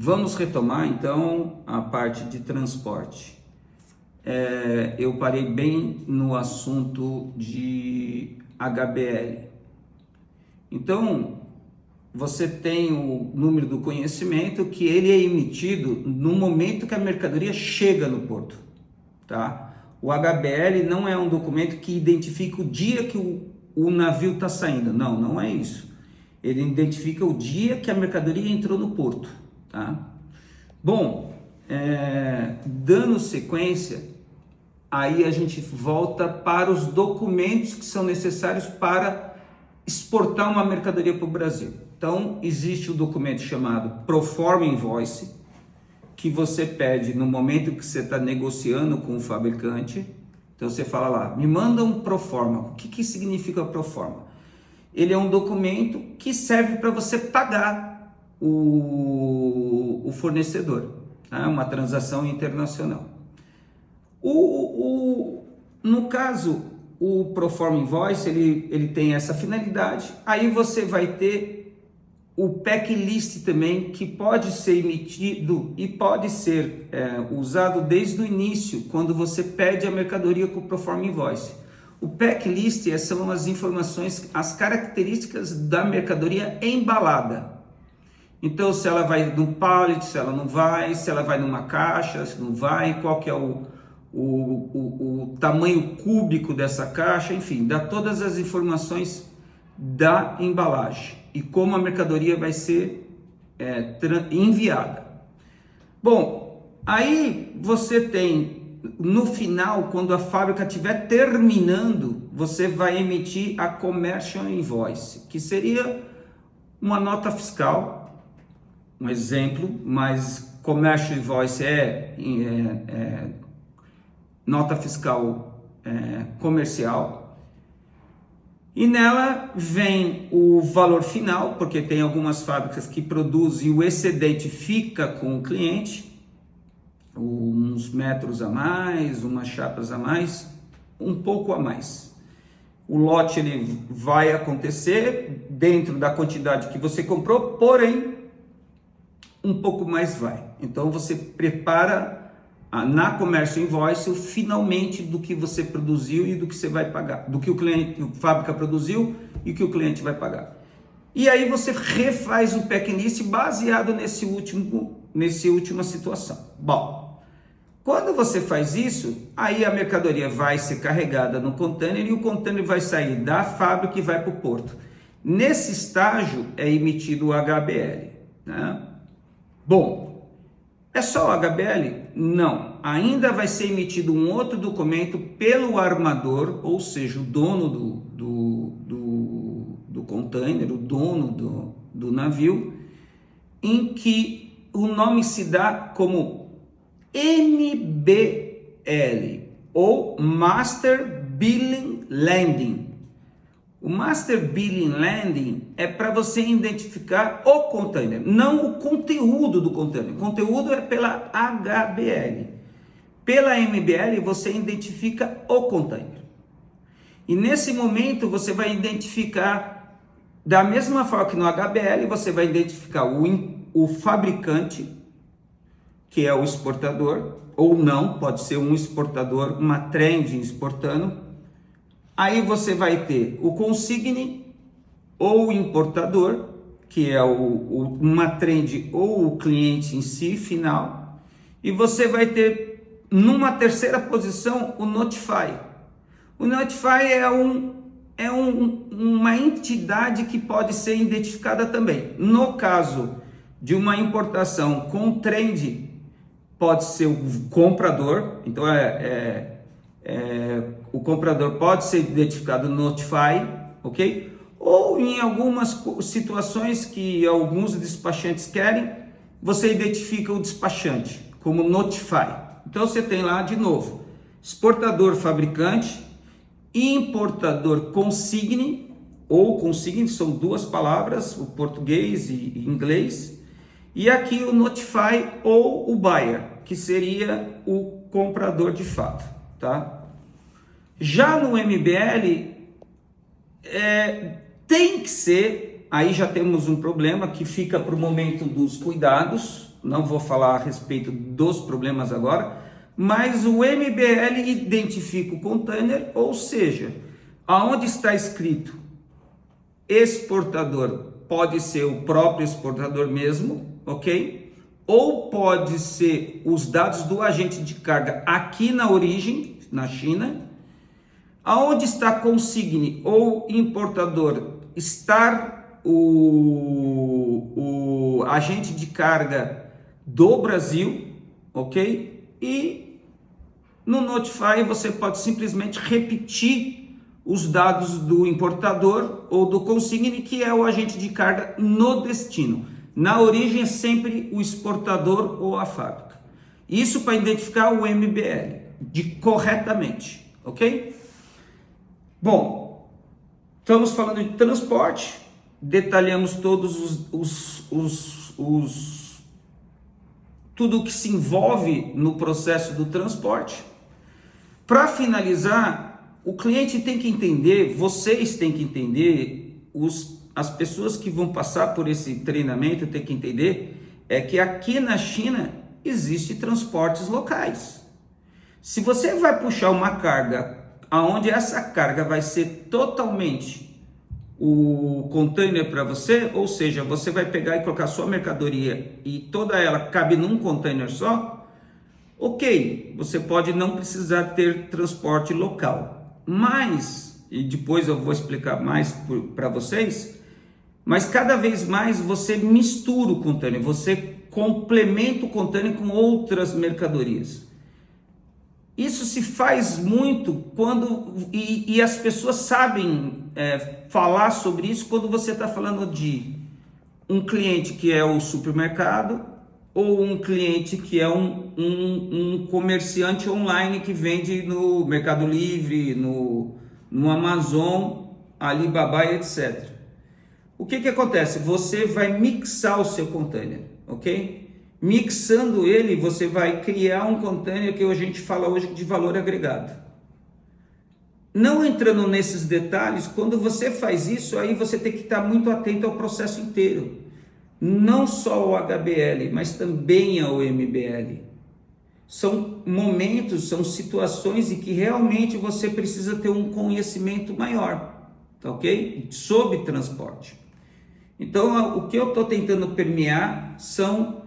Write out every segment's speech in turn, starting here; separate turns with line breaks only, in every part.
Vamos retomar então a parte de transporte. Eu parei bem no assunto de HBL. Então, você tem o número do conhecimento que ele é emitido no momento que a mercadoria chega no porto, tá? O HBL não é um documento que identifica o dia que o navio está saindo, não é isso. Ele identifica o dia que a mercadoria entrou no porto, tá? Bom, dando sequência, aí a gente volta para os documentos que são necessários para exportar uma mercadoria para o Brasil. Então, existe o documento chamado Proforma Invoice, que você pede no momento que você está negociando com o fabricante. Então, você fala lá, me manda um Proforma. O que significa Proforma? Ele é um documento que serve para você pagar o fornecedor, tá? Uma transação internacional. No caso, o Proforma Invoice, ele tem essa finalidade. Aí você vai ter o packlist também, que pode ser emitido e pode ser usado desde o início, quando você pede a mercadoria com o Proforma Invoice. O packlist são as informações, as características da mercadoria embalada. Então, se ela vai num pallet, se ela não vai, se ela vai numa caixa, se não vai, qual que é o tamanho cúbico dessa caixa, enfim, dá todas as informações da embalagem e como a mercadoria vai ser enviada. Bom, aí você tem, no final, quando a fábrica estiver terminando, você vai emitir a Commercial Invoice, que seria uma nota fiscal, um exemplo, mas Commercial Invoice nota fiscal comercial. E nela vem o valor final, porque tem algumas fábricas que produzem e o excedente fica com o cliente, uns metros a mais, umas chapas a mais, um pouco a mais. O lote ele vai acontecer dentro da quantidade que você comprou, porém um pouco mais vai. Então você prepara na Commercial Invoice finalmente do que você produziu e do que você vai pagar, do que a fábrica produziu e que o cliente vai pagar. E aí você refaz o packlist baseado nessa última situação. Bom, quando você faz isso, aí a mercadoria vai ser carregada no container e o container vai sair da fábrica e vai para o porto. Nesse estágio é emitido o HBL, né? Bom, é só o HBL? Não, ainda vai ser emitido um outro documento pelo armador, ou seja, o dono do container, o dono do navio, em que o nome se dá como MBL, ou Master Billing Landing. O Master Billing Landing é para você identificar o container, não o conteúdo do container. O conteúdo é pela HBL. Pela MBL você identifica o container. E nesse momento você vai identificar, da mesma forma que no HBL, você vai identificar o fabricante, que é o exportador, ou não, pode ser um exportador, uma trend exportando. Aí você vai ter o consigne ou o importador, que é uma trend ou o cliente em si, final. E você vai ter, numa terceira posição, o Notify. O Notify é uma entidade que pode ser identificada também. No caso de uma importação com trend, pode ser o comprador, então o comprador pode ser identificado no Notify, ok? Ou em algumas situações que alguns despachantes querem, você identifica o despachante como Notify. Então você tem lá de novo, exportador fabricante, importador consigne, ou consigne, são duas palavras, o português e inglês, e aqui o Notify ou o buyer, que seria o comprador de fato, tá? Já no MBL, tem que ser, aí já temos um problema que fica para o momento dos cuidados, não vou falar a respeito dos problemas agora, mas o MBL identifica o container, ou seja, aonde está escrito exportador, pode ser o próprio exportador mesmo, ok? Ou pode ser os dados do agente de carga aqui na origem, na China. Aonde está consigne ou importador, estar o agente de carga do Brasil, ok? E no Notify você pode simplesmente repetir os dados do importador ou do consigne, que é o agente de carga no destino. Na origem é sempre o exportador ou a fábrica. Isso para identificar o MBL corretamente, ok? Bom, estamos falando de transporte, detalhamos todos tudo que se envolve no processo do transporte. Para finalizar, o cliente tem que entender, vocês têm que entender, as pessoas que vão passar por esse treinamento têm que entender, é que aqui na China existe transportes locais. Se você vai puxar uma carga, aonde essa carga vai ser totalmente o container para você, ou seja, você vai pegar e colocar sua mercadoria e toda ela cabe num container só, ok, você pode não precisar ter transporte local. Mas, e depois eu vou explicar mais para vocês, mas cada vez mais você mistura o container, você complementa o container com outras mercadorias. Isso se faz muito quando, e as pessoas sabem falar sobre isso quando você está falando de um cliente que é o supermercado ou um cliente que é um comerciante online que vende no Mercado Livre, no Amazon, Alibaba, etc. O que acontece? Você vai mixar o seu container, ok? Mixando ele, você vai criar um container que a gente fala hoje de valor agregado. Não entrando nesses detalhes, quando você faz isso, aí você tem que estar muito atento ao processo inteiro. Não só o HBL, mas também ao MBL. São momentos, são situações em que realmente você precisa ter um conhecimento maior, tá ok? Sobre transporte. Então, o que eu estou tentando permear são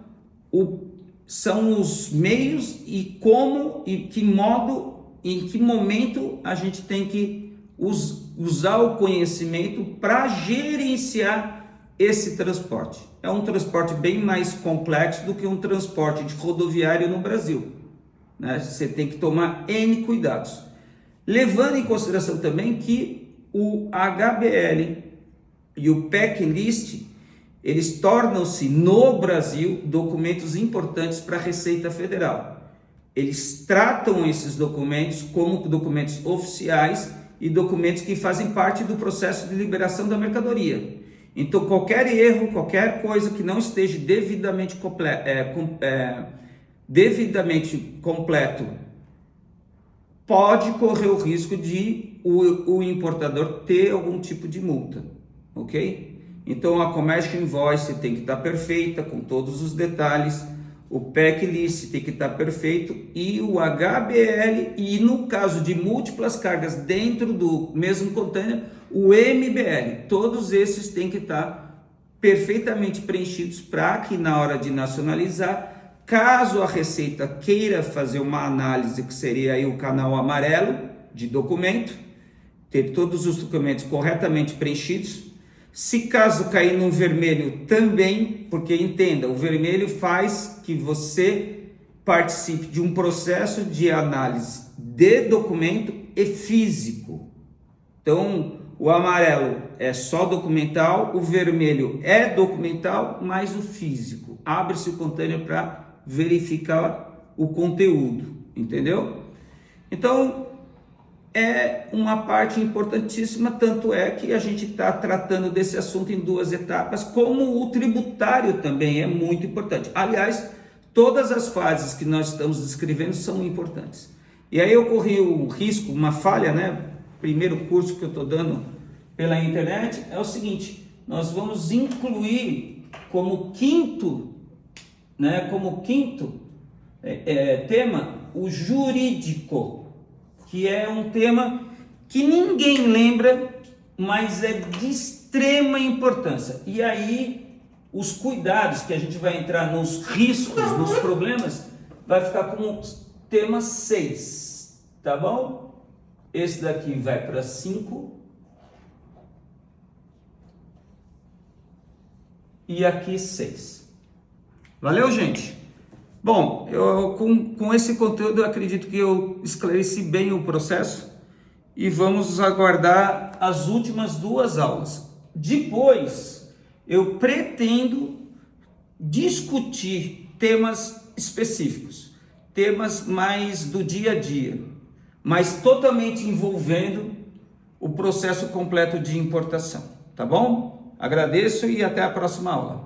os meios e como, e que modo, em que momento a gente tem que usar o conhecimento para gerenciar esse transporte. É um transporte bem mais complexo do que um transporte de rodoviário no Brasil, né? Você tem que tomar N cuidados. Levando em consideração também que o HBL e o Packlist, eles tornam-se no Brasil documentos importantes para a Receita Federal. Eles tratam esses documentos como documentos oficiais e documentos que fazem parte do processo de liberação da mercadoria. Então, qualquer erro, qualquer coisa que não esteja devidamente completo, pode correr o risco de o importador ter algum tipo de multa, ok? Então, a Commercial Invoice tem que estar perfeita, com todos os detalhes, o Packlist tem que estar perfeito e o HBL, e no caso de múltiplas cargas dentro do mesmo container, o MBL, todos esses têm que estar perfeitamente preenchidos para que na hora de nacionalizar, caso a Receita queira fazer uma análise, que seria aí o canal amarelo de documento, ter todos os documentos corretamente preenchidos. Se caso cair no vermelho também, porque entenda, o vermelho faz que você participe de um processo de análise de documento e físico. Então, o amarelo é só documental, o vermelho é documental, mas o físico. Abre-se o container para verificar o conteúdo, entendeu? Então, é uma parte importantíssima, tanto é que a gente está tratando desse assunto em duas etapas, como o tributário também é muito importante. Aliás, todas as fases que nós estamos descrevendo são importantes. E aí eu corri o risco, uma falha, né? Primeiro curso que eu estou dando pela internet é o seguinte: nós vamos incluir como quinto né, como quinto tema, o jurídico, que é um tema que ninguém lembra, mas é de extrema importância. E aí, os cuidados que a gente vai entrar nos riscos, nos problemas, vai ficar como tema 6, tá bom? Esse daqui vai para 5. E aqui 6. Valeu, gente? Bom, com esse conteúdo eu acredito que eu esclareci bem o processo e vamos aguardar as últimas 2 aulas. Depois, eu pretendo discutir temas específicos, temas mais do dia a dia, mas totalmente envolvendo o processo completo de importação, tá bom? Agradeço e até a próxima aula.